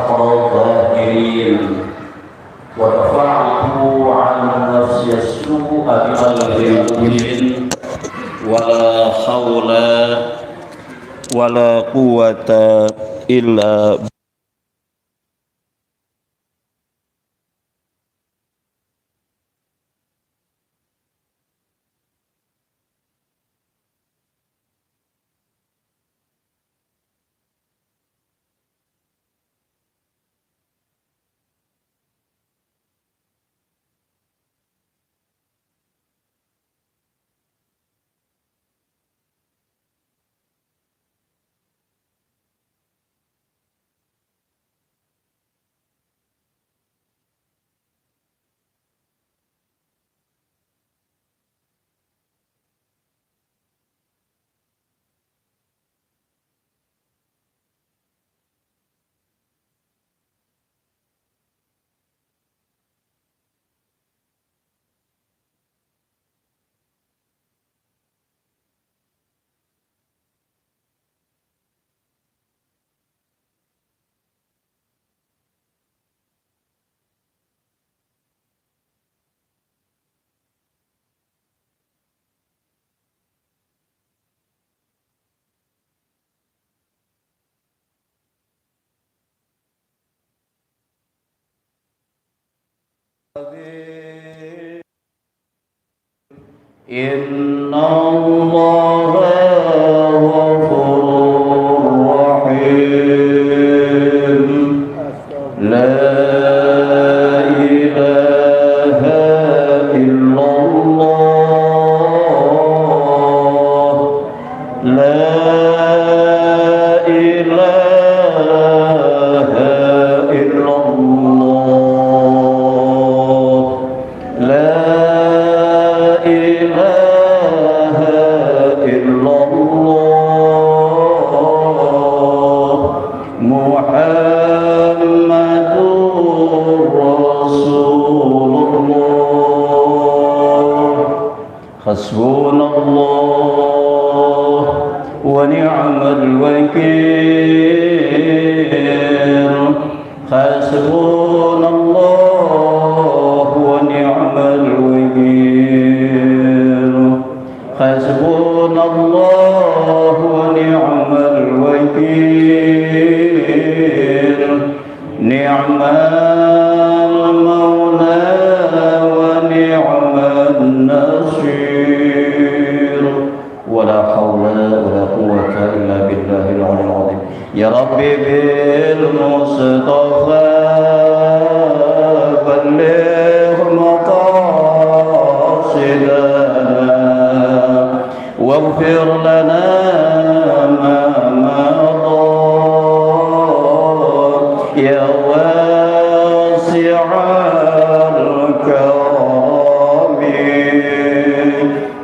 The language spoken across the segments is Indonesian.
كفر الظاهرين ودفعت عن نفسي السوء بقلب مؤمن ولا حول ولا قوة إلا إن الله غفور رحيم لا إله إلا الله لا إله إلا الله لا إله إلا الله محمد رسول الله حسبنا الله ونعم الوكيل حسبنا الله ونعم الوكيل حسبنا الله ونعم الوكيل نعم المولى ونعم النصير ولا حول ولا قوة إلا بالله العلي العظيم يا ربي بالمصطفى بلغ مقاصدنا واغفر لنا ما مضى يا واسع الكرم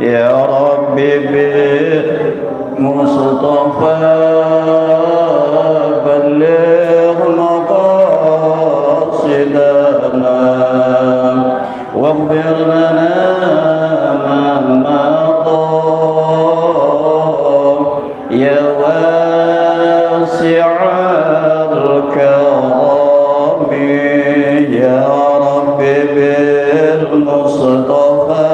يا رب بالمصطفى بلغ مقاصدنا واغفر لنا ما مضى يا واسع الكرم يا رب بالمصطفى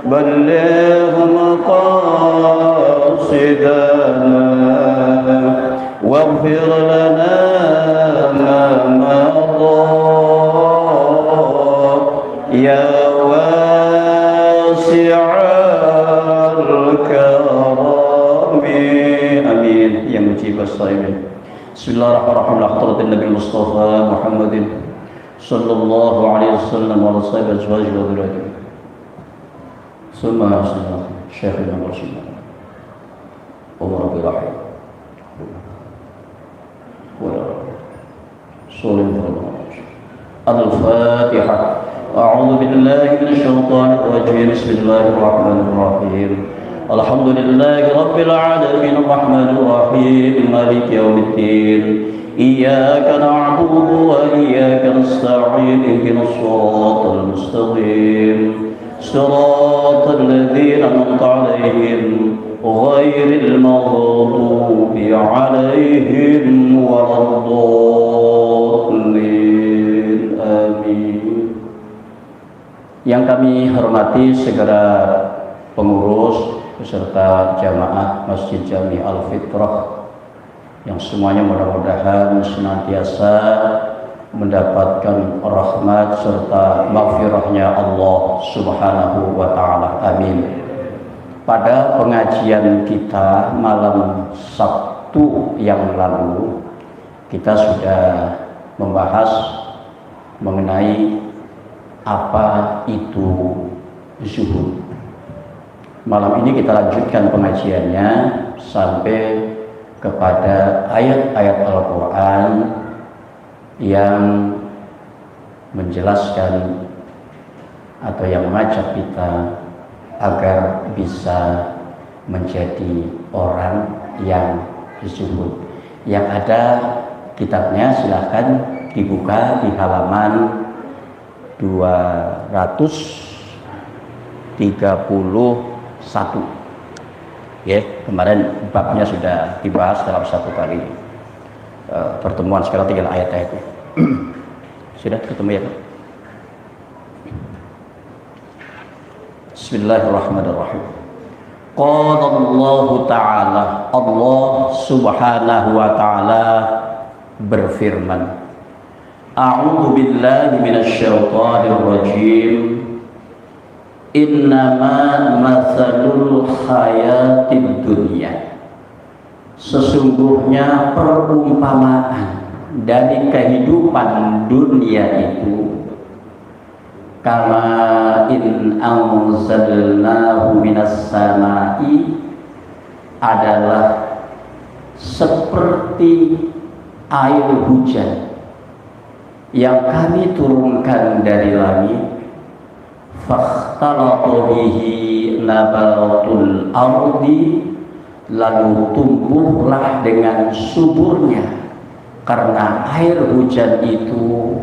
بلغ مقاصدنا واغفر لنا ما مضى يا واسع الكرم آمين يا مجيب الصائمين بسم الله الرحمن الرحيم حضرة النبي المصطفى محمد صلى الله عليه وسلم وعلى صحبه أزواجه وذريته ثم شيخنا ورسولنا ومرب رحمه ولا صور الفاتحة أعوذ بالله من الشيطان الرجيم بسم الله الرحمن الرحيم الحمد لله رب العالمين الرحمن الرحيم مالك يوم الدين إياك نعبد وإياك نستعين اهدنا الصراط المستقيم صراط الذين أنعمت عليهم غير المغضوب عليهم ولا الضالين آمين. Yang kami hormati segera pengurus beserta jamaah Masjid Jami Al-Fitrah yang semuanya mudah-mudahan senantiasa mendapatkan rahmat serta maghfirahnya Allah Subhanahu wa Ta'ala. Amin. Pada pengajian kita malam Sabtu yang lalu, kita sudah membahas mengenai apa itu zuhud. Malam ini kita lanjutkan pengajiannya sampai kepada ayat-ayat Al-Quran yang menjelaskan atau yang mengajak kita agar bisa menjadi orang yang zuhud. Yang ada kitabnya silahkan dibuka di halaman 231. Ya, kemarin babnya sudah dibahas dalam satu kali pertemuan, sekarang tinggal ayat-ayatnya. Sudah ketemu ya, Pak? Bismillahirrahmanirrahim. Qala Allah Ta'ala, Allah Subhanahu wa Ta'ala berfirman, A'udzu billahi minasyaitonir rajim. Innama matsalul hayatid dunya. Sesungguhnya perumpamaan dari kehidupan dunia itu kama in anzalnahu minas samai, adalah seperti air hujan yang kami turunkan dari langit, fakhtalata bihi nabatul ardi, lalu tumbuhlah dengan suburnya karena air hujan itu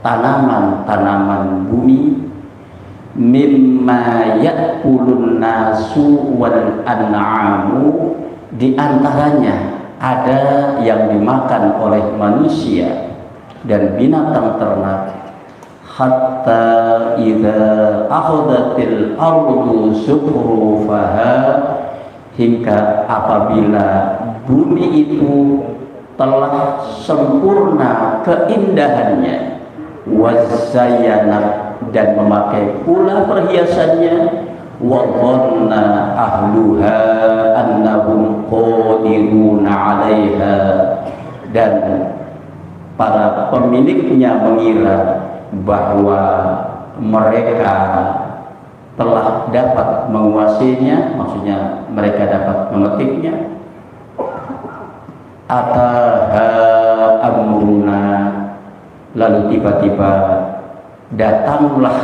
tanaman-tanaman bumi, mimma ya'kulun nasu wal an'amu, di antaranya ada yang dimakan oleh manusia dan binatang ternak, hatta idza akhadhatil ardu zukhrufaha, hingga apabila bumi itu telah sempurna keindahannya, wazayyanat, dan memakai pula perhiasannya, wa dhanna ahluha annahum qadiruna 'alaiha, dan para pemiliknya mengira bahwa mereka telah dapat menguasainya, maksudnya mereka dapat memetiknya. Ataha amruna, lalu tiba-tiba datanglah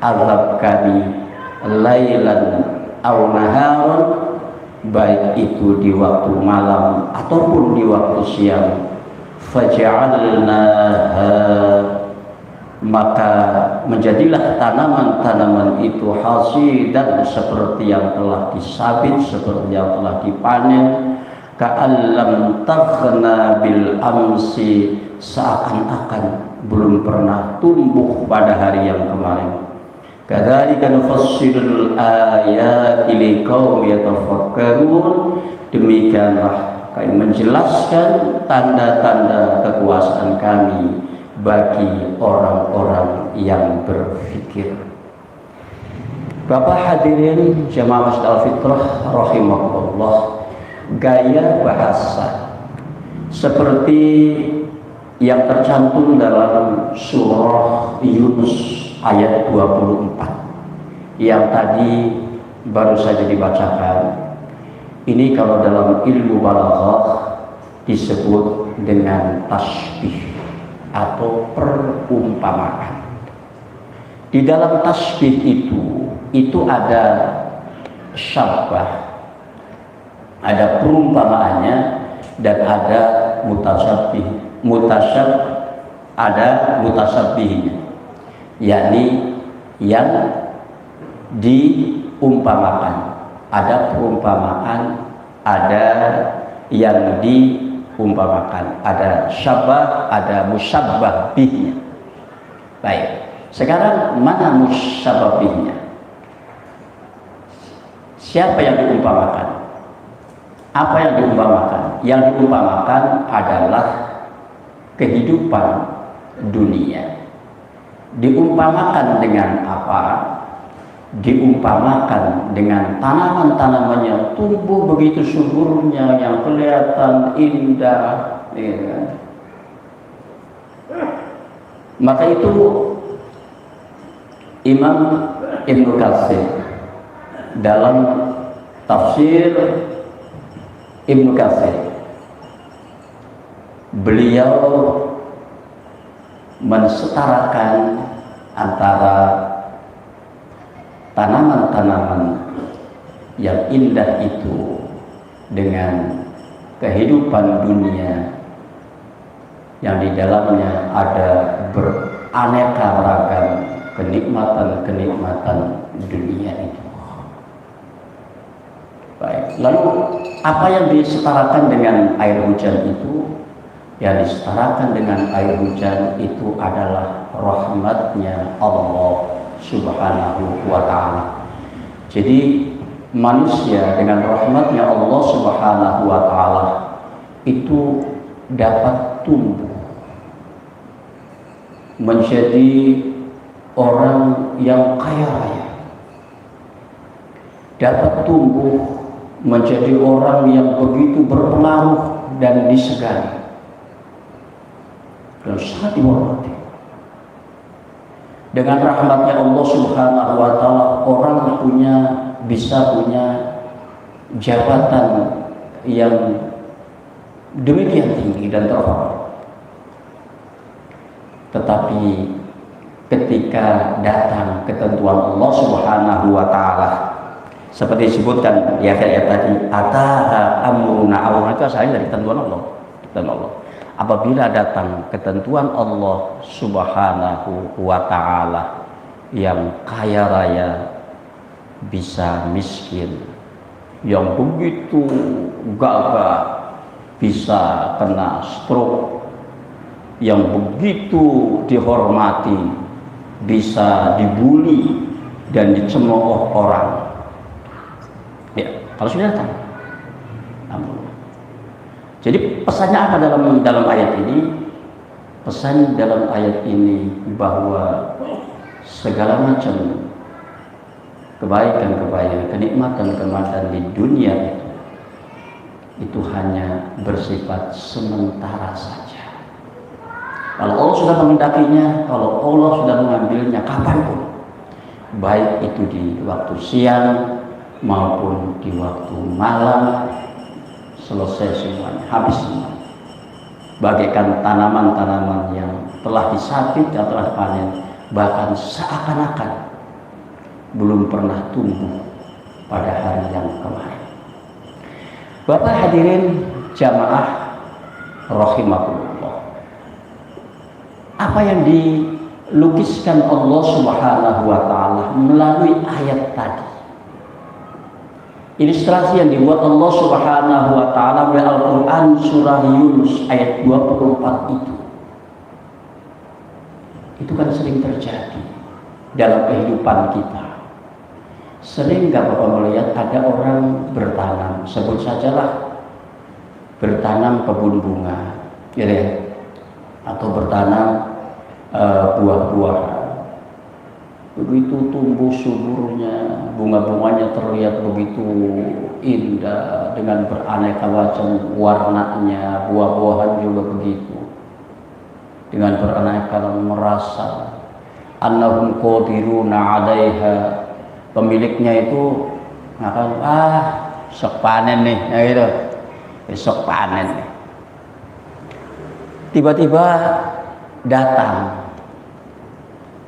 azab kami, lailan aw naharan, baik itu di waktu malam ataupun di waktu siang. Faja'alnaha, maka menjadilah tanaman-tanaman itu hasidan, seperti yang telah disabit, seperti yang telah dipanen, ka'allam taghna bil amsi, seakan-akan belum pernah tumbuh pada hari yang kemarin. Kadzalika nufassilul ayati liqaumin yatafakkarun, demikianlah kami menjelaskan tanda-tanda kekuasaan kami bagi orang-orang yang berfikir. Bapak hadirin jamaah Masjid Al-Fitrah rahimahullah, gaya bahasa seperti yang tercantum dalam surah Yunus ayat 24 yang tadi baru saja dibacakan. Ini kalau dalam ilmu balaghah disebut dengan tasbih atau perumpamaan. Di dalam tasbih itu ada syabbah, ada perumpamaannya, dan ada ada mutasabbihnya, yakni yang diumpamakan. Ada perumpamaan, ada yang diumpamakan. diumpamakan. Ada syabah, ada musyabbah bihnya. Baik, sekarang mana musyabbah bihnya? Siapa yang diumpamakan? Apa yang diumpamakan? Yang diumpamakan adalah kehidupan dunia. Diumpamakan dengan apa? Diumpamakan dengan tanaman-tanaman yang tumbuh begitu suburnya, yang kelihatan indah, ya kan? Maka itu Imam Ibnu Katsir dalam tafsir Ibnu Katsir, beliau mensetarakan antara tanaman-tanaman yang indah itu dengan kehidupan dunia yang di dalamnya ada beraneka ragam kenikmatan-kenikmatan dunia itu. Baik, lalu apa yang disetarakan dengan air hujan itu? Yang disetarakan dengan air hujan itu adalah rahmatnya Allah Subhanahu wa ta'ala. Jadi manusia dengan rahmatnya Allah Subhanahu wa ta'ala itu dapat tumbuh menjadi orang yang kaya raya, dapat tumbuh menjadi orang yang begitu berpengaruh dan disegani dan sangat dihormati. Dengan rahmatnya Allah Subhanahu wa ta'ala, orang bisa punya jabatan yang demikian tinggi dan terhormat. Tetapi ketika datang ketentuan Allah Subhanahu wa ta'ala, seperti disebutkan di akhir ayat tadi, ataha amruna, amruna itu asalnya dari ketentuan Allah. Apabila datang ketentuan Allah Subhanahu wa ta'ala yang kaya raya bisa miskin, yang begitu gagah bisa kena stroke, yang begitu dihormati bisa dibully dan dicemooh orang. Ya, kalau sudah datang. Jadi pesannya apa dalam ayat ini? Pesan dalam ayat ini bahwa segala macam kebaikan-kebaikan, kenikmatan-kenikmatan di dunia itu hanya bersifat sementara saja. Kalau Allah sudah mengendakinya, kalau Allah sudah mengambilnya kapanpun, baik itu di waktu siang maupun di waktu malam, selesai semuanya, habis semuanya. Bagaikan tanaman-tanaman yang telah disabit dan telah dipanen, bahkan seakan-akan belum pernah tumbuh pada hari yang kemarin. Bapak hadirin jamaah rahimakumullah, apa yang dilukiskan Allah Subhanahu wa ta'ala melalui ayat tadi, ilustrasi yang dibuat Allah Subhanahu wa ta'ala oleh Al-Quran surah Yunus ayat 24 itu kan sering terjadi dalam kehidupan kita. Sering nggak Bapak melihat ada orang bertanam, sebut sajalah bertanam kebun bunga, ya, atau bertanam buah-buahan. Begitu tumbuh suburnya, bunga-bunganya terlihat begitu indah dengan beraneka macam warnanya, buah-buahan juga begitu dengan beraneka, merasa annahum qadiruna 'alaiha, pemiliknya itu akan sok panen nih, ya gitu, besok panen nih. Tiba-tiba datang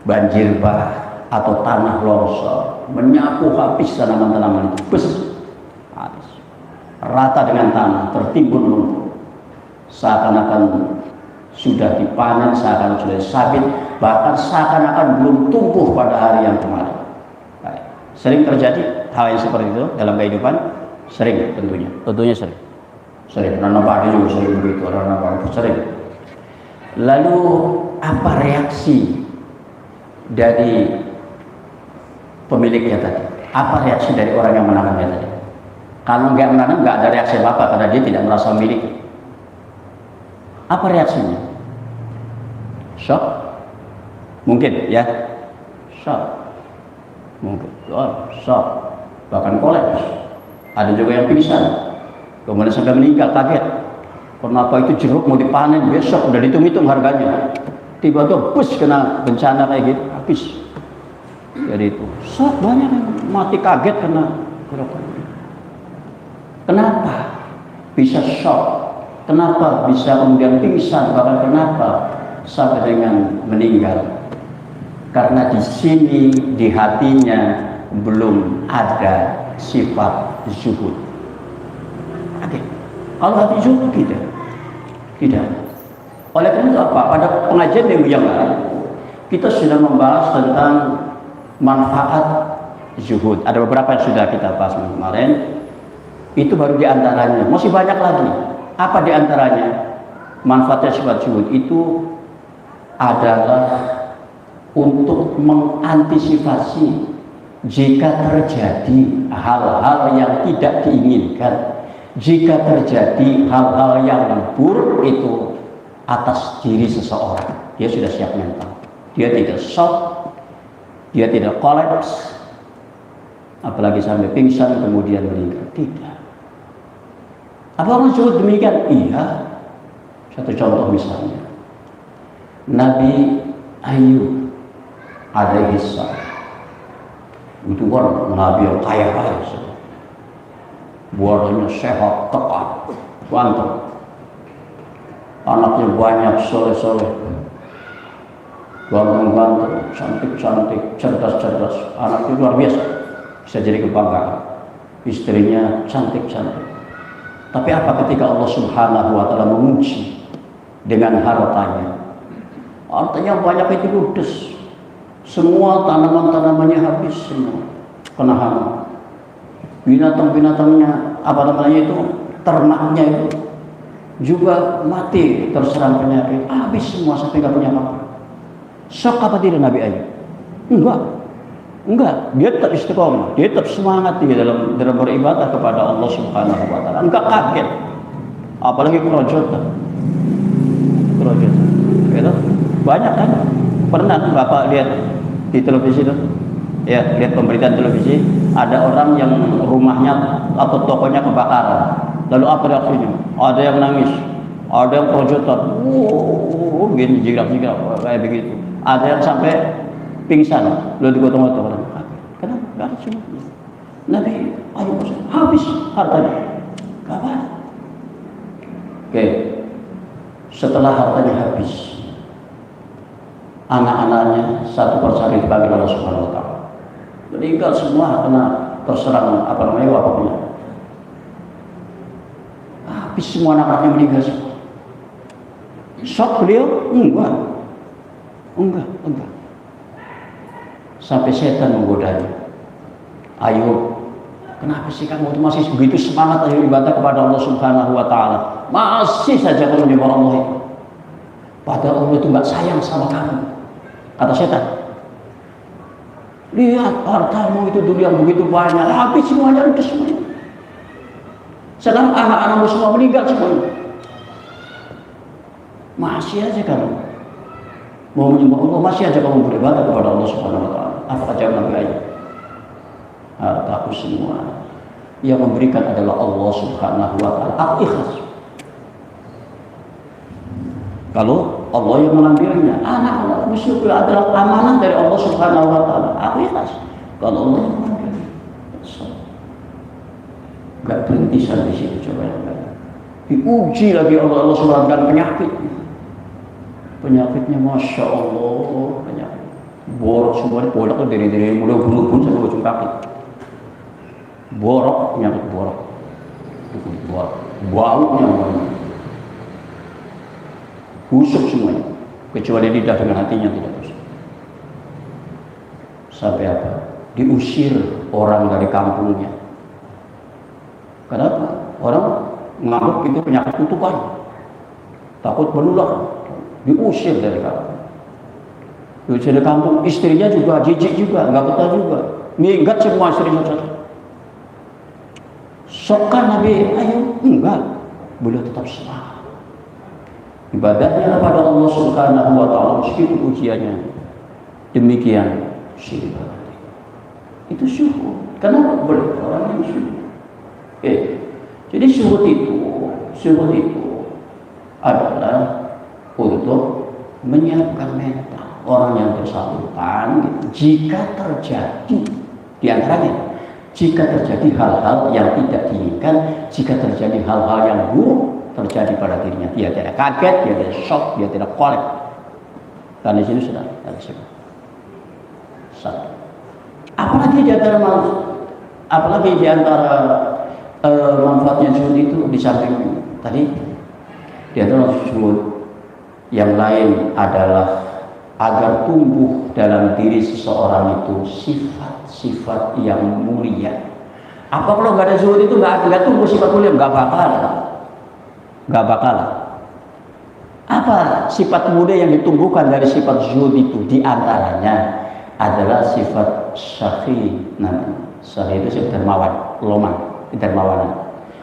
banjir bah atau tanah longsor, menyapu habis tanaman-tanaman itu, habis, rata dengan tanah, tertimbun lumpur, seakan-akan sudah dipanen, seakan sudah sabit, bahkan seakan-akan belum tumbuh pada hari yang kemarin. Baik. Sering terjadi hal yang seperti itu dalam kehidupan? Sering, tentunya sering. Sering, anak Pak juga sering begitu, anak Pak sering. Lalu apa reaksi dari pemiliknya tadi? Apa reaksi dari orang yang menanamnya tadi? Kalau nggak menanam, nggak ada reaksi apa-apa karena dia tidak merasa memiliki. Apa reaksinya? Shock? Mungkin ya, shock. Mungkin, shock. Bahkan kolaps. Ada juga yang pingsan, kemudian sampai meninggal, kaget. Kenapa itu jeruk mau dipanen besok, udah dihitung-hitung harganya. Tiba-tiba bus kena bencana kayak gitu, habis. Jadi itu, shock, banyak yang mati kaget kena kerokan. Kenapa bisa shock? Kenapa bisa kemudian pingsan? Bahkan kenapa sampai dengan meninggal? Karena di sini di hatinya belum ada sifat zuhud. Oke. Kalau hati zuhud tidak. Oleh karena itu apa? Pada pengajian yang lalu kita sudah membahas tentang manfaat zuhud. Ada beberapa yang sudah kita bahas kemarin. Itu baru diantaranya. Masih banyak lagi. Apa diantaranya? Manfaatnya sifat zuhud itu adalah untuk mengantisipasi jika terjadi hal-hal yang tidak diinginkan, jika terjadi hal-hal yang buruk itu atas diri seseorang, dia sudah siap mental, dia tidak shock, dia tidak kolaps, apalagi sampai pingsan kemudian meninggal. Tidak. Apa orang zuhud demikian? Iya. Satu contoh misalnya, Nabi Ayub alaihi salam itu kan Nabi yang kaya raya, buahnya sehat, tepat, ganteng, anaknya banyak, soleh-soleh, ganteng-ganteng, cantik-cantik, cerdas-cerdas, anaknya luar biasa, bisa jadi kebanggaan, istrinya cantik-cantik. Tapi apa ketika Allah Subhanahu wa Ta'ala menguji dengan hartanya? Hartanya banyak itu ludes, semua tanaman-tanamannya habis semua, kena hama. Binatang-binatangnya, apa namanya itu, ternaknya itu juga mati terserang penyakit, habis semua sampai nggak punya apa-apa. Shock apa tidak Nabi Ayub? Enggak, dia tetap istiqomah, dia tetap semangat dia dalam beribadah kepada Allah Subhanahu wa Ta'ala. Enggak kaget, apalagi kerojotan. Gitu. Banyak kan? Pernah Bapak lihat di televisi itu? Ya, lihat pemberitaan televisi, ada orang yang rumahnya atau tokonya kebakaran. Lalu apa reaksinya? Ada yang nangis, ada yang kerojotan, gini jirak-jirak kayak begitu. Ada yang sampai pingsan, lalu digotong-gotong orang. Kenapa? Gak ada cuma Nabi Ayub habis hartanya, gak apa. Oke, setelah hartanya habis, anak-anaknya satu persatu dipanggil Allah Subhanahu wa Ta'ala. Meninggal semua kena terserang apa namanya wabahnya. Habis semua anak-anaknya meninggal semua. Shock beliau? Enggak. Sampai setan menggodanya. Ayub, kenapa sih kamu masih begitu semangat ibadah kepada Allah Subhanahu wa Ta'ala? Masih saja kamu menyembah Allah itu. Padahal Allah itu nggak sayang sama kamu. Kata setan. Lihat hartamu itu dulu yang begitu banyak, habis semuanya udah semuanya. Sekarang anak-anakmu semua meninggal semuanya. Masih aja kamu mau menyembah Allah, masih aja kamu beribadah kepada Allah Subhanahu wa Ta'ala. Apa jawab Nabi Ayub? Hartaku semua yang memberikan adalah Allah Subhanahu wa Ta'ala. Aku ikhlas. Kalau Allah yang mengambilnya, anak-anak musuh adalah amanah dari Allah Subhanahu wa Ta'ala. Aku ikhlas. Kalau Allah yang mengambilnya, gak berhenti sampai situ. Coba yang lain. Diuji lagi Allah Subhanahu wa Ta'ala penyakitnya, masya Allah, penyakit. Borok semuanya, bolak dari mulai bulu pun sampai ujung kaki. Borok, penyakit borok. Baunya busuk semuanya, kecuali lidah dengan hatinya tidak busuk. Sampai apa? Diusir orang dari kampungnya. Kenapa? Orang menganggap itu penyakit kutukan, takut menular, diusir dari kampung. Diusir dari kampung, istrinya juga jijik juga, nggak betah juga, minggat semua istrinya saja. Sokan Nabi, ayo, enggak, beliau tetap semangat. Ibadahnya kepada Allah Subhanahu wa Ta'ala meskipun ujiannya demikian silih berganti. Itu syukur. Kenapa boleh orang yang syukur? Jadi syukur itu adalah untuk menyiapkan mental orang yang bersangkutan. Jika terjadi di antaranya, jika terjadi hal-hal yang tidak diinginkan, jika terjadi hal-hal yang buruk terjadi pada dirinya, dia tidak kaget, dia tidak shock, dia tidak kolek. Karena di sini sudah ada sebab. Satu. Apalagi di antara manfaatnya zuhud itu di samping tadi, di antara zuhud yang lain adalah agar tumbuh dalam diri seseorang itu sifat-sifat yang mulia. Apa kalau nggak ada zuhud itu nggak tumbuh sifat mulia? Nggak bakal. Apa sifat mulia yang ditumbuhkan dari sifat zuhud itu? Di antaranya adalah sifat syakhi. Syakhi itu sifat dermawan, dermawanan.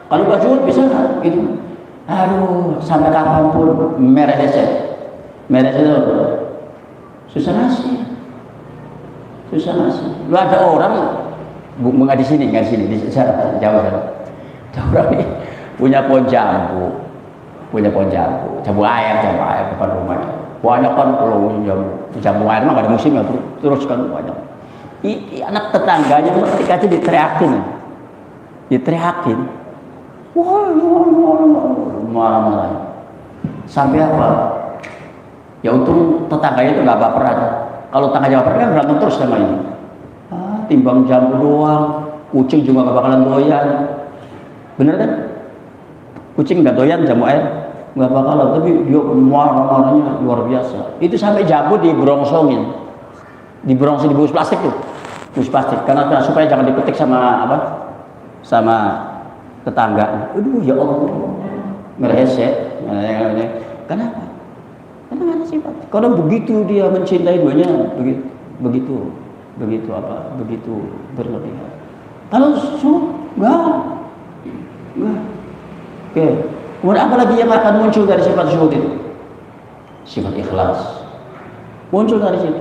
Kalau nggak zuhud bisa nggak? Gitu. Aduh, sampai kapanpun merah deset itu susah nasi. Lu ada orang nggak di sini, di sana jauh. Ada orang nih punya pohon jambu air depan rumahnya. Banyak kan kalau jambu air mah nggak ada musimnya, terus kan banyak. Anak tetangganya ketika itu diteriakin, wah, marah-marah. Sampai apa? Ya untung tetangganya itu nggak baperan. Kalau tetangganya baperan kan berantem terus sama ini. Timbang jambu doang, kucing juga nggak bakalan doyan. Bener kan? Kucing nggak doyan jambu air, nggak bakalan. Tapi dia marah-marahnya luar biasa. Itu sampai jambu dibrongsongin, dibungkus plastik tuh, karena supaya jangan dipetik sama tetangga. Aduh ya Allah, mereset. Kenapa? Karena nggak ada sifat. Karena begitu dia mencintai duanya, begitu berlebihan. Kalau nggak. Oke. Kemudian apa lagi yang akan muncul dari sifat zuhud itu? Sifat ikhlas. Muncul dari situ.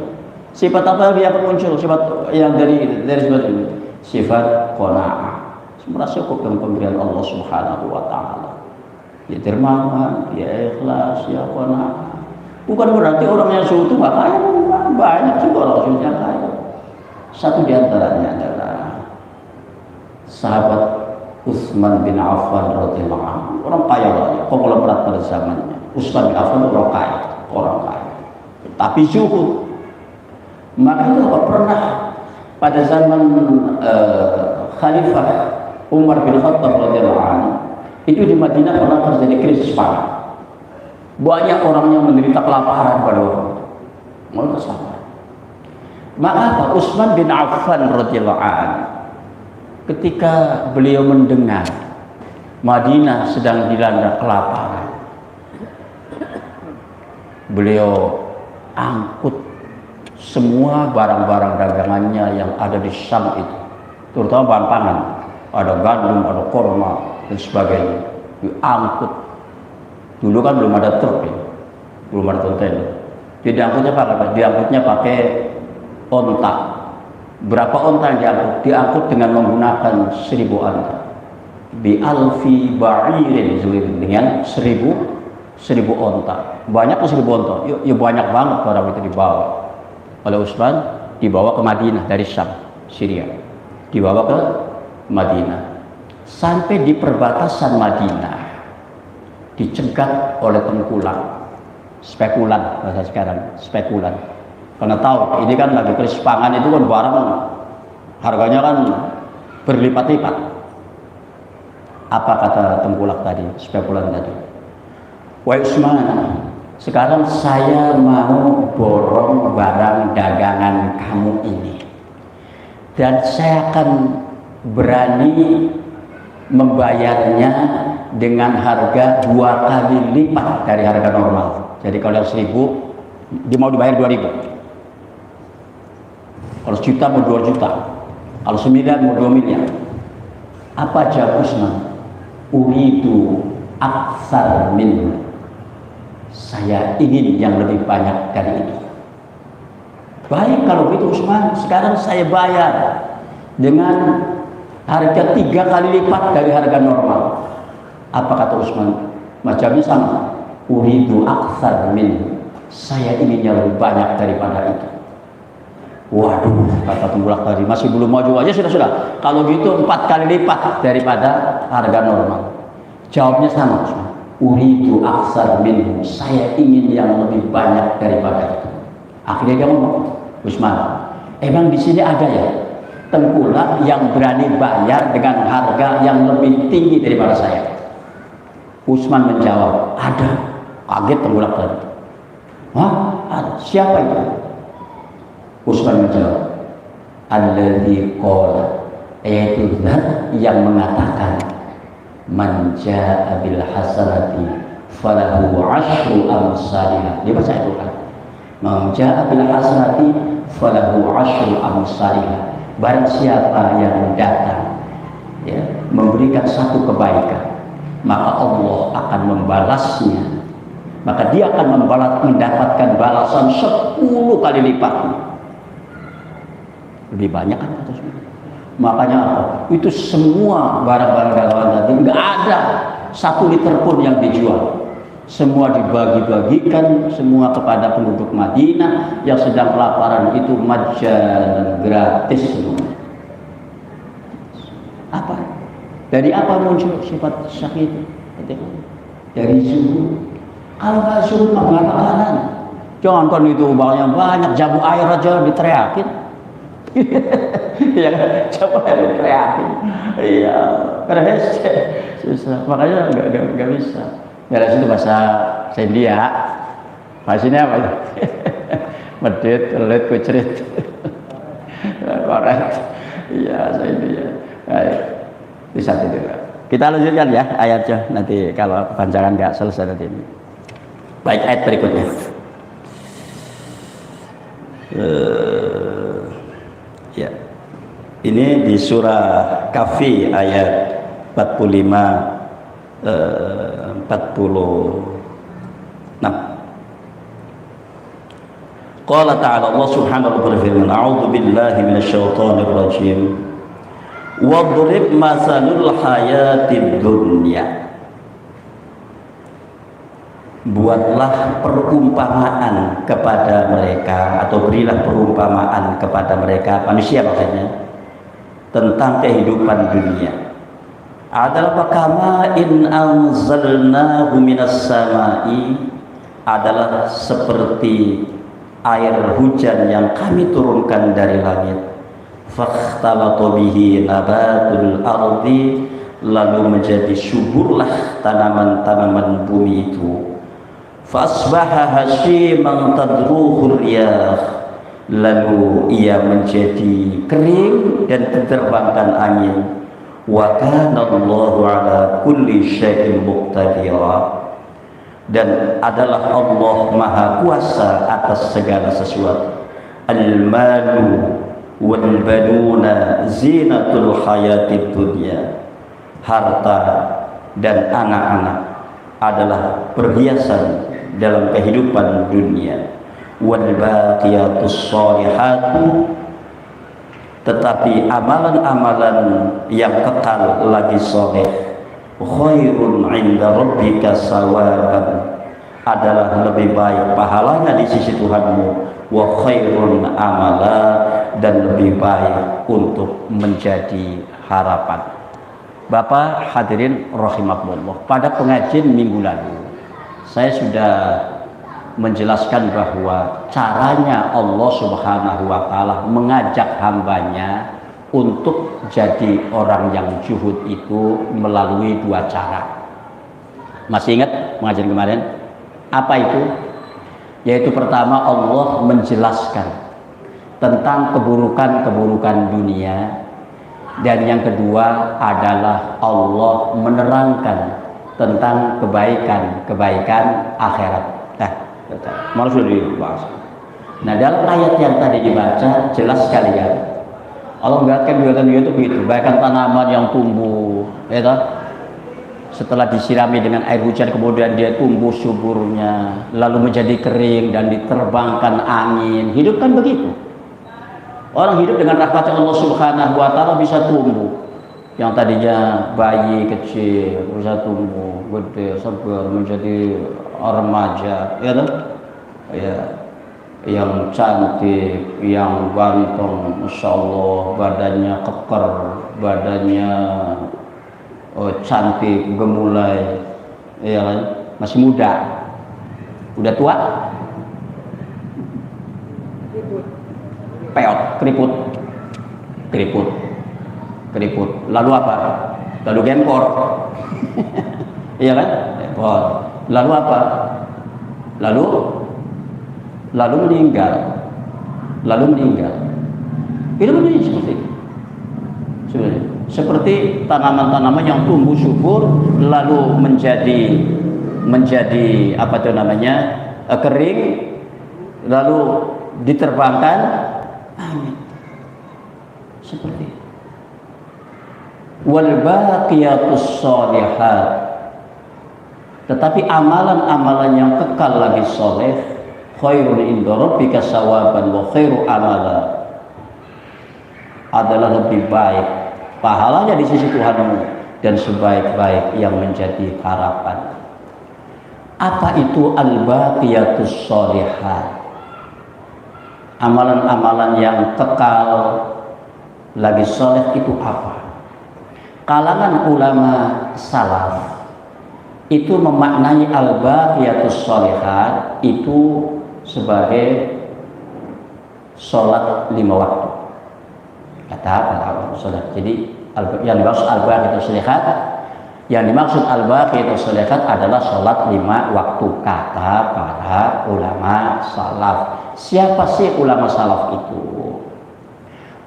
Sifat apa lagi yang akan muncul? Sifat yang dari sifat ini. Sifat qanaah. Merasa cukup dengan pemberian Allah Subhanahu wa Ta'ala. Ya dermawan, ya ikhlas, ya qanaah. Bukan berarti orang yang zuhud itu nggak kaya, banyak juga orang zuhud yang kaya. Satu di antaranya adalah sahabat Utsman bin Affan radhiyallahu anhu, orang kaya raya, konglomerat pada zamannya. Utsman bin Affan orang kaya, tapi zuhud. Maka itu pernah pada zaman Khalifah Umar bin Khattab radhiyallahu anhu, itu di Madinah pernah terjadi krisis pangan. Banyak orang yang menderita kelaparan pada waktu itu. Mereka sabar. Maka apa? Utsman bin Affan radhiyallahu anhu, ketika beliau mendengar Madinah sedang dilanda kelaparan, beliau angkut semua barang-barang dagangannya yang ada di Syam itu, terutama bahan pangan, ada gandum, ada korma dan sebagainya, diangkut. Dulu kan belum ada truk ya, belum ada kontainer. Jadi diangkutnya pakai onta. Berapa onta yang diangkut? Diangkut dengan menggunakan 1000 onta. Bi alfi ba'irin, dengan 1000 onta. Banyak 1000 onta? Ya banyak banget barang itu dibawa oleh Utsman, dibawa ke Madinah dari Syam, Syria. Dibawa ke Madinah. Sampai di perbatasan Madinah dicegat oleh tengkulak, spekulan bahasa sekarang, spekulan. Karena tahu ini kan lagi krisis pangan, itu kan barang harganya kan berlipat-lipat. Apa kata tengkulak tadi, spekulan tadi? Wahai Utsman, sekarang saya mau borong barang dagangan kamu ini, dan saya akan berani membayarnya dengan harga 2 kali lipat dari harga normal. Jadi kalau yang 1.000 dia mau dibayar 2.000. Kalau 1 juta mau 2 juta. Kalau 9 mau 2 miliar. Apa jawab Utsman? Uridu aksar min. Saya ingin yang lebih banyak dari itu. Baik kalau begitu Utsman, sekarang saya bayar dengan harga 3 kali lipat dari harga normal. Apa kata Utsman? Macamnya sama. Uridu aksar min. Saya ingin yang lebih banyak daripada itu. Waduh, kata Tengkulak tadi, masih belum maju aja sudah. Kalau gitu 4 kali lipat daripada harga normal. Jawabnya sama Utsman. Uridu aksar min. Saya ingin yang lebih banyak daripada itu. Akhirnya dia ngomong, Utsman, emang di sini ada ya tengkulak yang berani bayar dengan harga yang lebih tinggi daripada saya? Utsman menjawab, ada. Kaget tengkulak tadi. Hah? Ada. Siapa itu? Utsman menjawab, alladzi qala, yaitu zat yang mengatakan man jaa bil hasanati falahu 'asyru amsalihha. Dia baca itu kan. Man jaa bil hasanati falahu 'asyru amsalihha. Barang siapa yang datang ya, memberikan satu kebaikan, maka Allah akan membalasnya. Maka dia akan mendapatkan balasan 10 kali lipat. Lebih banyak kan kata semua. Makanya apa? Itu semua barang-barang dagangan tadi nggak ada 1 liter pun yang dijual. Semua dibagi-bagikan semua kepada penduduk Madinah yang sedang kelaparan, itu majalan, gratis semua. Apa? Dari apa muncul sifat syak itu? Dari zuhud. Kalau nggak zuhud mah nggak bakalan. Jangan kan itu uangnya banyak, jamu air aja diteriakin. Ya, jamu air diteriakin. Iya, karena susah. Makanya nggak bisa. Ya itu bahasa India. Bahasa ini apa itu? Medit, telit, kucrit. Korek. Iya, bahasa India. Baik. Bisa itu. Kita lanjutkan ya ayatnya nanti kalau kepanjangan nggak selesai nanti ini. Baik, ayat berikutnya. Ya. Ini di surah Kahfi ayat 46. Qala ta'ala, Allah subhanahu wa ta'ala berfirman, a'udzu billahi minasyaitonir rajim. Wadrib masalul hayatid dunya. Buatlah perumpamaan kepada mereka, atau berilah perumpamaan kepada mereka, manusia maksudnya, tentang kehidupan dunia. Adalah kama in anzalnahu minas samai, adalah seperti air hujan yang kami turunkan dari langit. Fakhtalata bihi nabatul ardi, lalu menjadi suburlah tanaman-tanaman bumi itu. Fasbaha hashiman tadruhur riyah, lalu ia menjadi kering dan diterbangkan angin. Wa kana Allahu ala kulli syai'in muqtadira, dan adalah Allah maha kuasa atas segala sesuatu. Al-malu wal banuna zinatul hayatid dunya, harta dan anak-anak adalah perhiasan dalam kehidupan dunia. Wal baqiyatus shalihatu, tetapi amalan-amalan yang kekal lagi soleh, khairun 'inda rabbika sawaban, adalah lebih baik pahalanya di sisi Tuhanmu, wa khairun amala, dan lebih baik untuk menjadi harapan. Bapak hadirin rahimakumullah, pada pengajian minggu lalu saya sudah menjelaskan bahwa caranya Allah subhanahu wa ta'ala mengajak hambanya untuk jadi orang yang zuhud itu melalui 2 cara. Masih ingat pengajian kemarin? Apa itu? Yaitu pertama, Allah menjelaskan tentang keburukan-keburukan dunia, dan yang kedua adalah Allah menerangkan tentang kebaikan akhirat. Nah, malah sudah dibahas. Nah, dalam ayat yang tadi dibaca jelas sekali ya. Allah mengatakan biota-biota itu begitu, bagaikan tanaman yang tumbuh, ya toh? Setelah disirami dengan air hujan kemudian dia tumbuh suburnya, lalu menjadi kering dan diterbangkan angin. Hidup kan begitu. Orang hidup dengan rahmat Allah Subhanahu wa taala bisa tumbuh. Yang tadinya bayi kecil bisa tumbuh gede sampai menjadi remaja, ya toh? Ya. Yang cantik, yang ganteng, masya Allah, badannya keker, badannya cantik, gemulai, ya kan? Masih muda, udah tua, peot, keriput, lalu apa? Lalu gempor, iya kan? Gempor, lalu apa? Lalu meninggal. Itu benar seperti itu. Seperti tanaman-tanaman yang tumbuh subur lalu menjadi apa itu namanya kering lalu diterbangkan angin. Seperti itu. Wal baqiyatus shalihat. Tetapi amalan-amalan yang kekal lagi soleh khairun inda rabbika sawaban wa khairu amala, adalah lebih baik pahalanya di sisi Tuhanmu dan sebaik-baik yang menjadi harapan. Apa itu al-baqiyatus sholihat? Amalan-amalan yang kekal lagi soleh itu apa? Kalangan ulama salaf itu memaknai al-baqiyatus sholihat itu sebagai sholat 5 waktu. Kata para sholat. Jadi yang dimaksud al-baqiyatus sholihat, adalah sholat 5 waktu. Kata para ulama salaf. Siapa sih ulama salaf itu?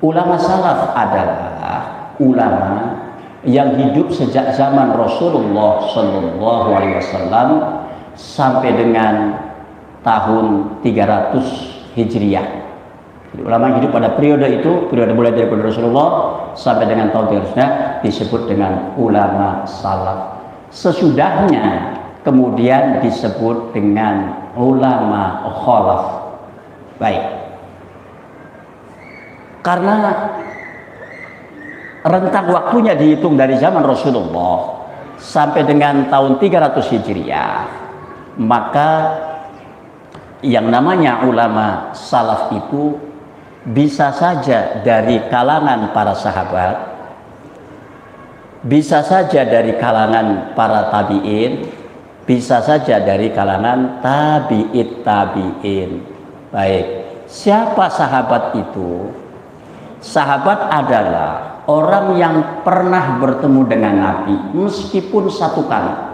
Ulama salaf adalah ulama yang hidup sejak zaman Rasulullah Shallallahu Alaihi Wasallam sampai dengan tahun 300 Hijriah. Jadi, ulama yang hidup pada periode itu, periode mulai dari Rasulullah sampai dengan tahun 300 disebut dengan ulama salaf. Sesudahnya kemudian disebut dengan ulama khalaf. Baik. Karena rentang waktunya dihitung dari zaman Rasulullah sampai dengan tahun 300 Hijriah, maka yang namanya ulama salaf itu bisa saja dari kalangan para sahabat, bisa saja dari kalangan para tabi'in, bisa saja dari kalangan tabi'in. Baik, siapa sahabat itu? Sahabat adalah orang yang pernah bertemu dengan Nabi meskipun satu kali.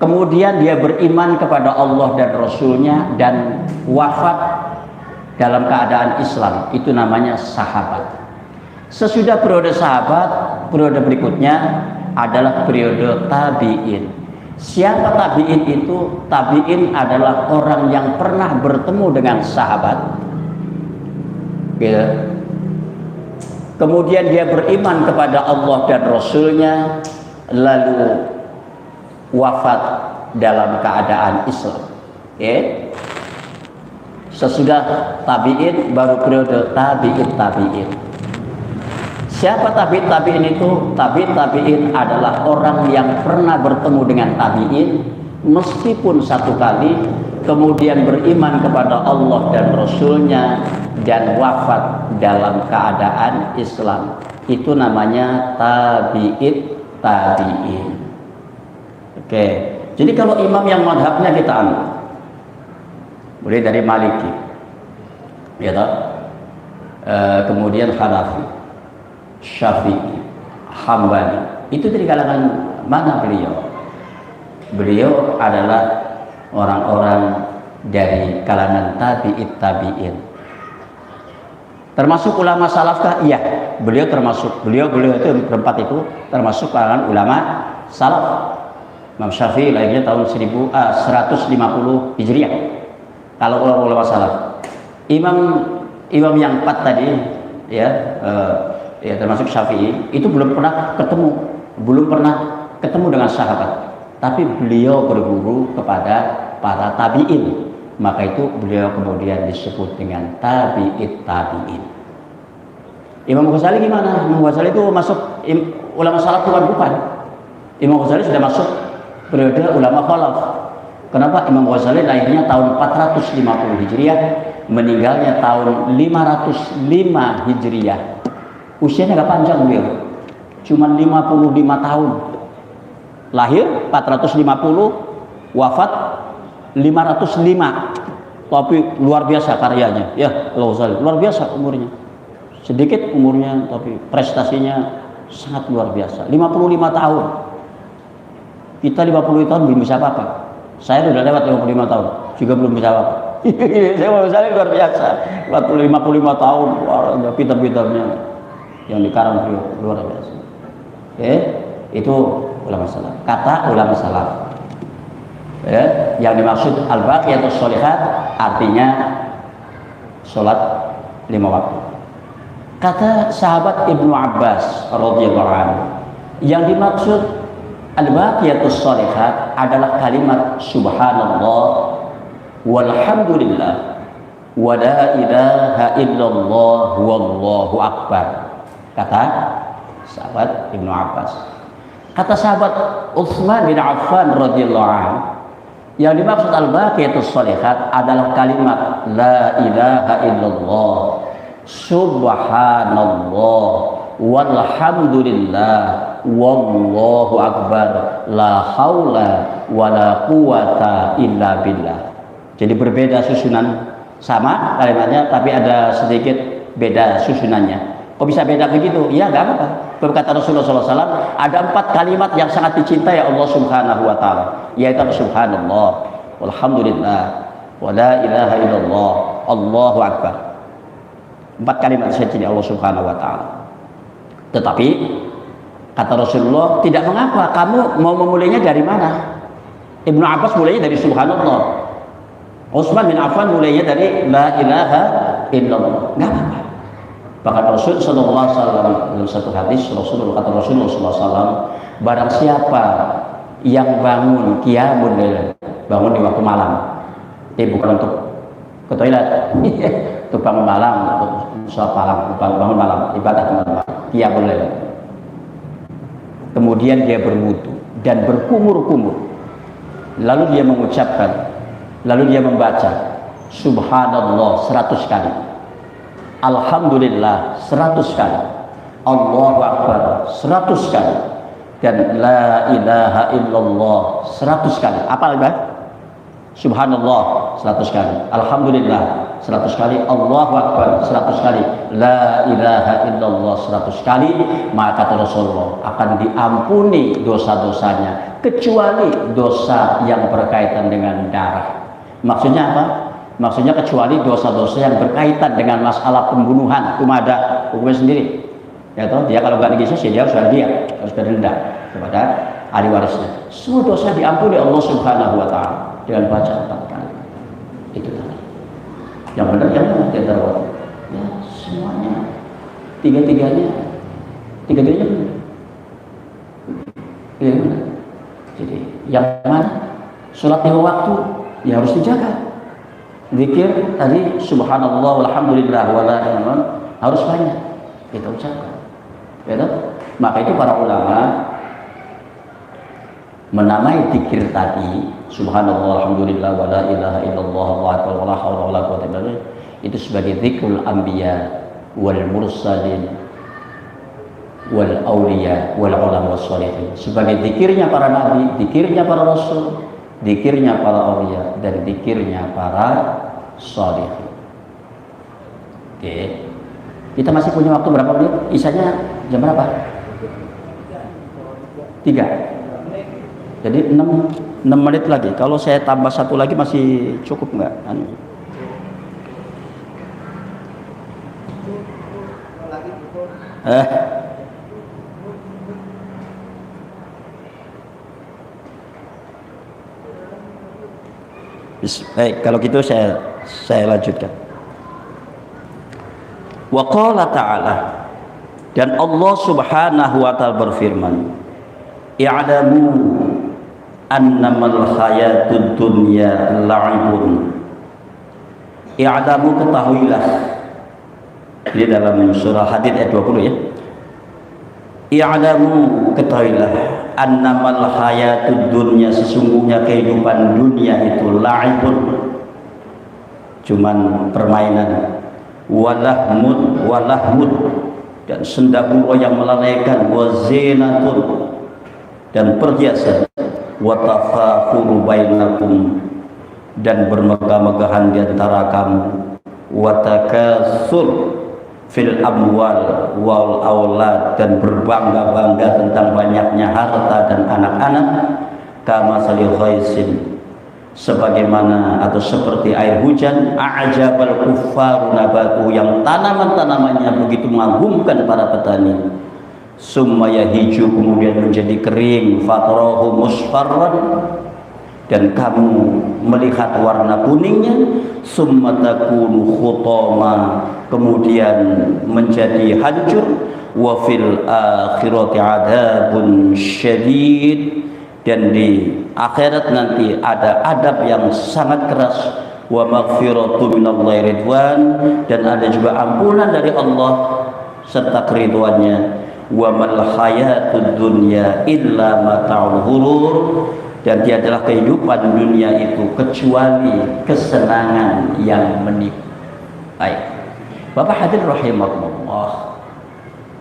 Kemudian dia beriman kepada Allah dan Rasulnya dan wafat dalam keadaan Islam. Itu namanya sahabat. Sesudah periode sahabat, periode berikutnya adalah periode tabi'in. Siapa tabi'in itu? Tabi'in adalah orang yang pernah bertemu dengan sahabat. Kemudian dia beriman kepada Allah dan Rasulnya, lalu wafat dalam keadaan Islam. Sesudah tabi'in baru periode tabi'in. Siapa tabi'in itu? Tabi'in adalah orang yang pernah bertemu dengan tabi'in meskipun satu kali, kemudian beriman kepada Allah dan Rasulnya dan wafat dalam keadaan Islam. Itu namanya tabi'in. Oke, jadi kalau imam yang madhabnya kita ambil, mulai dari Maliki, ya toh? Kemudian Hanafi, Syafi'i, Hambali. Itu dari kalangan mana beliau? Beliau adalah orang-orang dari kalangan tabi'in. Termasuk ulama salafkah? Iya, beliau termasuk. Beliau itu berempat itu termasuk kalangan ulama salaf. Imam Syafi'i lahirnya tahun 150 Hijriah. Kalau ulama salaf, imam yang empat tadi, ya, ya termasuk Syafi'i, itu belum pernah ketemu dengan sahabat, tapi beliau berguru kepada para tabi'in, maka itu beliau kemudian disebut dengan tabi'it tabi'in. Imam Ghazali gimana? Imam Ghazali itu masuk ulama salaf bukan? Imam Ghazali sudah masuk periode ulama khalaf. Kenapa? Imam Ghazali lahirnya tahun 450 Hijriah, meninggalnya tahun 505 Hijriah. Usianya nggak panjang beliau, cuma 55 tahun. Lahir 450, wafat 505. Tapi luar biasa karyanya, ya Ghazali luar biasa umurnya. Sedikit umurnya, tapi prestasinya sangat luar biasa. 55 tahun. Kita 50 tahun belum bisa apa-apa. Saya sudah lewat 55 tahun, juga belum bisa apa-apa. Saya luar biasa. 55 tahun, wah, pintar-pintarnya yang dikarang beliau luar biasa. Oke, itu ulama salaf. Kata ulama salaf. Ya, yang dimaksud al-baqiyatus sholihat artinya sholat 5 waktu. Kata sahabat Ibnu Abbas radhiyallahu anhu, yang dimaksud al-baqiyatus sholihat adalah kalimat subhanallah walhamdulillah wa la ilaha illallah wallahu akbar. Kata sahabat Ibnu Abbas. Kata sahabat Utsman bin Affan radhiyallahu anhu, yang dimaksud al-baqiyatus sholihat adalah kalimat la ilaha illallah subhanallah walhamdulillah wallahu akbar la haula wala quwata illa billah. Jadi berbeda susunan, sama kalimatnya tapi ada sedikit beda susunannya. Kok bisa beda begitu? Ya nggak apa-apa. Berkata Rasulullah SAW, ada 4 kalimat yang sangat dicintai Allah Subhanahu wa Ta'ala, yaitu subhanallah walhamdulillah wa la ilaha illallah Allahu akbar. 4 kalimat saya cintai Allah Subhanahu wa Ta'ala. Tetapi kata Rasulullah, tidak mengapa, kamu mau memulainya dari mana? Ibnu Abbas mulainya dari subhanallah, Utsman bin Affan mulainya dari la ilaha illallah. Nggak apa-apa. Bahkan Rasul sallallahu alaihi wasallam dalam satu hadis, Rasulullah sallallahu alaihi wasallam, barang siapa yang bangun qiyamul lail, bangun di waktu malam, bukan untuk ke toilet, untuk bangun malam, untuk sholat malam, bangun malam, ibadah malam, qiyamul lail. Kemudian dia berwudu dan berkumur-kumur, lalu dia mengucapkan, lalu dia membaca subhanallah 100 kali, alhamdulillah 100 kali, Allahu akbar 100 kali, dan la ilaha illallah 100 kali. Apa lagi? Subhanallah 100 kali, alhamdulillah 100 kali, Allahu akbar 100 kali, la ilaha illallah 100 kali. Maka kata Rasulullah, akan diampuni dosa-dosanya kecuali dosa yang berkaitan dengan darah. Maksudnya apa? Maksudnya kecuali dosa-dosa yang berkaitan dengan masalah pembunuhan, itu ada hukumnya sendiri. Ya toh, dia kalau nggak digisos, ya dia harus berdenda kepada ahli warisnya. Semua dosa diampuni Allah Subhanahu wa Ta'ala dengan baca 4 kali. Itu tadi. Yang benar yang mana dia terwat? Ya semuanya, tiga-tiganya benar. Iya benar. Jadi yang mana? Sholat 5 waktu ya harus dijaga. Zikir tadi subhanallah walhamdulillah wala ilaha illallah harus banyak kita ucapkan. Ya toh? Maka itu para ulama menamai zikir tadi subhanallah alhamdulillah wala ilaha illallah wallahu akbar wala haula wala quwwata illa billah itu sebagai zikrul anbiya wal mursalin wal auliya wal ulama was sholihin, sebagai zikirnya para nabi, zikirnya para rasul, zikirnya para aulia, dan zikirnya para sholihin. Oke, kita masih punya waktu berapa menit? Isanya jam berapa? 3. Jadi 6 menit lagi. Kalau saya tambah 1 lagi masih cukup nggak? Baik, kalau gitu saya lanjutkan. Wa qala ta'ala, dan Allah Subhanahu wa taala berfirman, i'lamu annamal hayatud dunya la'ibun. I'lamu, ketahuilah. Ini dalam surah Hadid ayat 20 ya. I'lamu, ketahuilah, annamal hayatud dunya, sesungguhnya kehidupan dunia itu la'ibun, cuman permainan, walahmud, dan senda-gurau yang melalaikan, wazinatun, dan perhiasan, watafakhuru bainakum, dan bermegah-megahan di antara kamu, watakatsur fil amwal wal aulad, dan berbangga-bangga tentang banyaknya harta dan anak-anak, kama salil ghaisin, sebagaimana atau seperti air hujan, a'jabal kuffaru nabatu, yang tanaman-tanamannya begitu mengagumkan para petani, summa yahiju, kemudian menjadi kering, fatrahu musfarran, dan kamu melihat warna kuningnya, summa takunu khutama, kemudian menjadi hancur, wa fil akhirati adabun syadid, dan di akhirat nanti ada adab yang sangat keras, wa maghfiratu minallahi ridwan, dan ada juga ampunan dari Allah serta keriduannya, wa mal hayatud dunya illa mata'ul ghurur, dan tiadalah kehidupan dunia itu kecuali kesenangan yang menipu. Baik, Bapak hadirin rahimakumullah.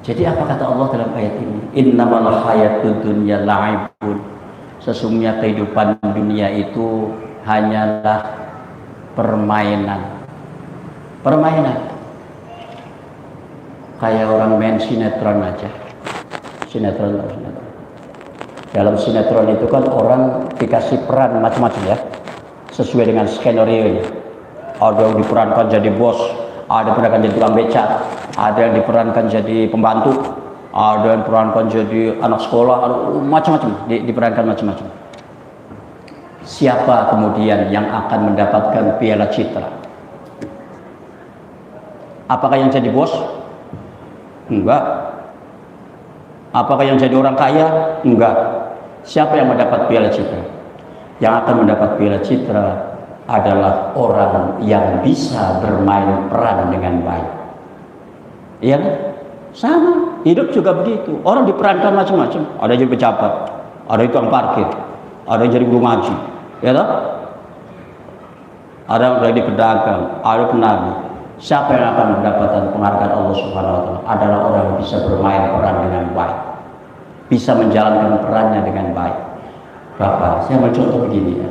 Jadi apa kata Allah dalam ayat ini? Innamal hayatud dunya la'ibun, sesungguhnya kehidupan dunia itu hanyalah permainan. Kayak orang main sinetron aja. Sinetron. Dalam sinetron itu kan orang dikasih peran macam-macam ya, sesuai dengan skenario-nya. Ada yang diperankan jadi bos, ada yang diperankan jadi tukang becak, ada yang diperankan jadi pembantu, ada yang diperankan jadi anak sekolah, macam-macam, diperankan macam-macam. Siapa kemudian yang akan mendapatkan piala citra? Apakah yang jadi bos? Enggak. Apakah yang jadi orang kaya? Enggak. Siapa yang mendapat piala citra? Yang akan mendapat piala citra adalah orang yang bisa bermain peran dengan baik. Iya kan? Sama, hidup juga begitu. Orang diperankan macam-macam. Ada yang jadi pejabat, ada yang tukang parkir, ada yang jadi guru ngaji, ya toh? Ada yang jadi pedagang, ada penabi. Siapa yang akan mendapatkan penghargaan Allah Subhanahu wa taala? Adalah orang yang bisa bermain peran dengan baik, bisa menjalankan perannya dengan baik. Bapak, saya mau contoh begini ya.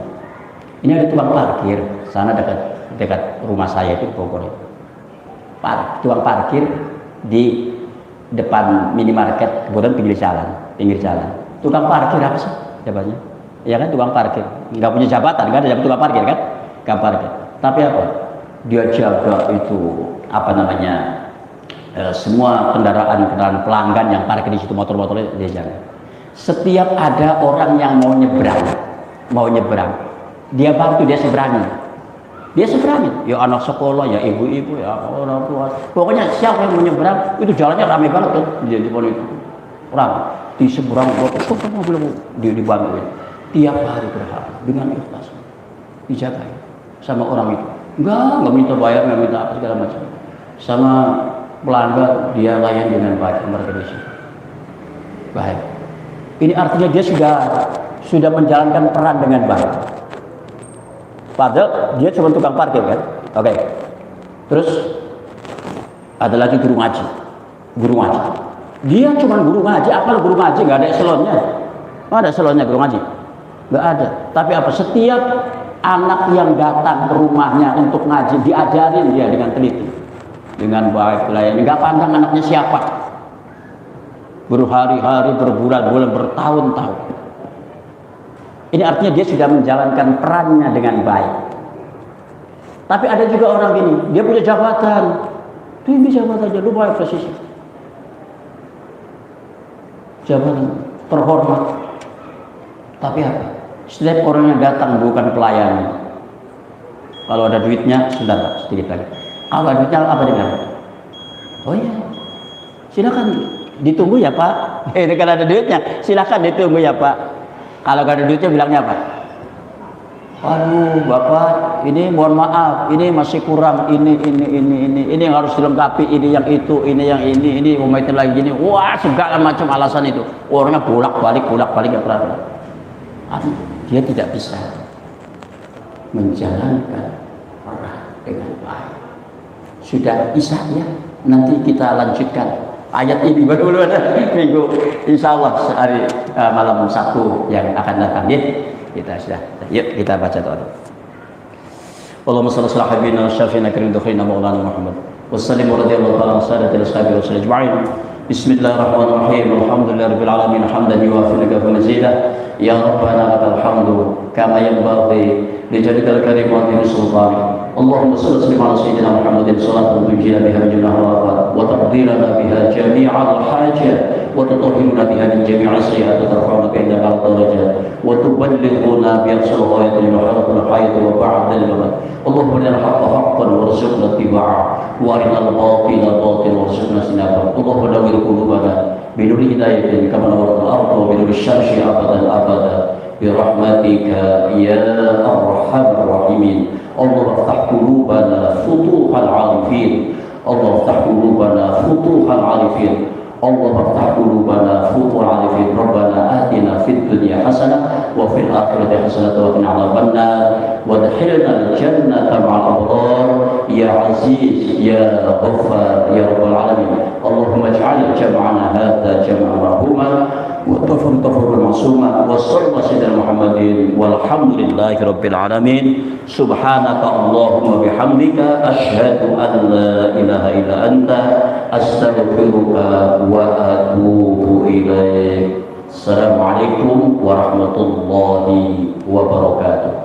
Ini ada tukang parkir, sana dekat rumah saya itu Bogor. Tukang parkir di depan minimarket, kemudian pinggir jalan. Tukang parkir apa sih jabatannya? Ya kan, tukang parkir. Nggak punya jabatan, kan ada tukang parkir kan? Tukang parkir. Tapi apa? Dia jaga itu semua kendaraan pelanggan yang parkir di situ, motor-motornya dia jaga. Setiap ada orang yang mau nyebrang, dia bantu, dia seberangin. Ya anak sekolah, ya ibu-ibu, ya orang tua. Pokoknya siapa yang mau nyebrang, itu jalannya ramai banget tuh di depan itu. Orang di seberang mobil dibantu. Tiap hari berharap dengan ikhlas dijaga sama orang itu. Enggak minta bayar, enggak minta apa segala macam. Sama pelanggan dia layan dengan baik, mereka di situ. Baik. Ini artinya dia sudah menjalankan peran dengan baik. Padahal dia cuma tukang parkir kan. Oke. Terus ada lagi guru ngaji. Dia cuma guru ngaji. Apa guru ngaji? Nggak ada eselonnya. Ada eselonnya guru ngaji? Nggak ada. Tapi apa? Setiap anak yang datang ke rumahnya untuk ngaji, diajarin dia dengan teliti, dengan baik, layani. Nggak pandang anaknya siapa. Berhari-hari, berbulan-bulan, bertahun-tahun. Ini artinya dia sudah menjalankan perannya dengan baik. Tapi ada juga orang gini, dia punya jabatan, tinggi jabatannya, lupa presisi, jabatan terhormat. Tapi apa? Setiap orang yang datang bukan pelayan, Kalau ada duitnya, sudah Pak, sedikit lagi. Kalau ada duitnya apa dia bilang? Oh iya, silakan ditunggu ya Pak. Ini kan ada duitnya, silakan ditunggu ya Pak. Kalau nggak ada duitnya bilangnya apa? Aduh Bapak, ini mohon maaf, ini masih kurang, ini yang harus dilengkapi, ini yang itu, ini yang ini umatnya lagi gini, wah segala macam alasan itu. Orangnya bolak balik ya pernah. Dia tidak bisa menjalankan perang dengan baik. Sudah Isa ya, nanti kita lanjutkan ayat ini baru minggu insya Allah hari malam Sabtu yang akan datang ya. Kita sudah, yuk kita baca doa. Allahumma shalli ala habibina syafiina karim dukhina maulana Muhammad wa sallim radhiyallahu ta'ala an sadatil ashabi wa sallam ajma'in. Bismillahirrahmanirrahim. Alhamdulillahirabbil alamin hamdan yuwafi wa mazidah. Ya rabbana lakal hamdu kama yanbaghi li jalikal karim wa din sultanik. Allahumma salli ala sayyidina Muhammadin sallallahu tunjina biha min jami'il wa taqdirana biha jami'al hajat وتطهرنا بها من جميع السيئات وترفعنا بها إلى أعلى الدرجات وتبلغنا بأقصى الغاية لمحرة الحياة وبعد الممات. اللهم أرنا الحق حقا وارزقنا اتباعه وأرنا الباطل باطلا وارزقنا اجتنابه. اللهم نور قلوبنا بنور هدايتك كما نورت الأرض وبنور الشمس أبدا برحمتك يا أرحم الراحمين. اللهم افتح قلوبنا فتوح العارفين. اللهم افتح قلوبنا فتوح العارفين. Allah افتح قلوبنا فتوح العارفين. ربنا آتنا في الدنيا حسنة وفي الآخرة حسنة وقنا عذاب النار وادخلنا الجنة مع الأبرار يا عزيز يا غفار يا رب العالمين. اللهم اجعل جمعنا هذا جمعا مرحوما وتفرقا معصوما وصلى سيدنا محمد والحمد لله رب العالمين. سبحانك اللهم وبحمدك أشهد أن لا إله إلا أنت أستغفرك وأتوب إليك. Assalamualaikum warahmatullahi wabarakatuh.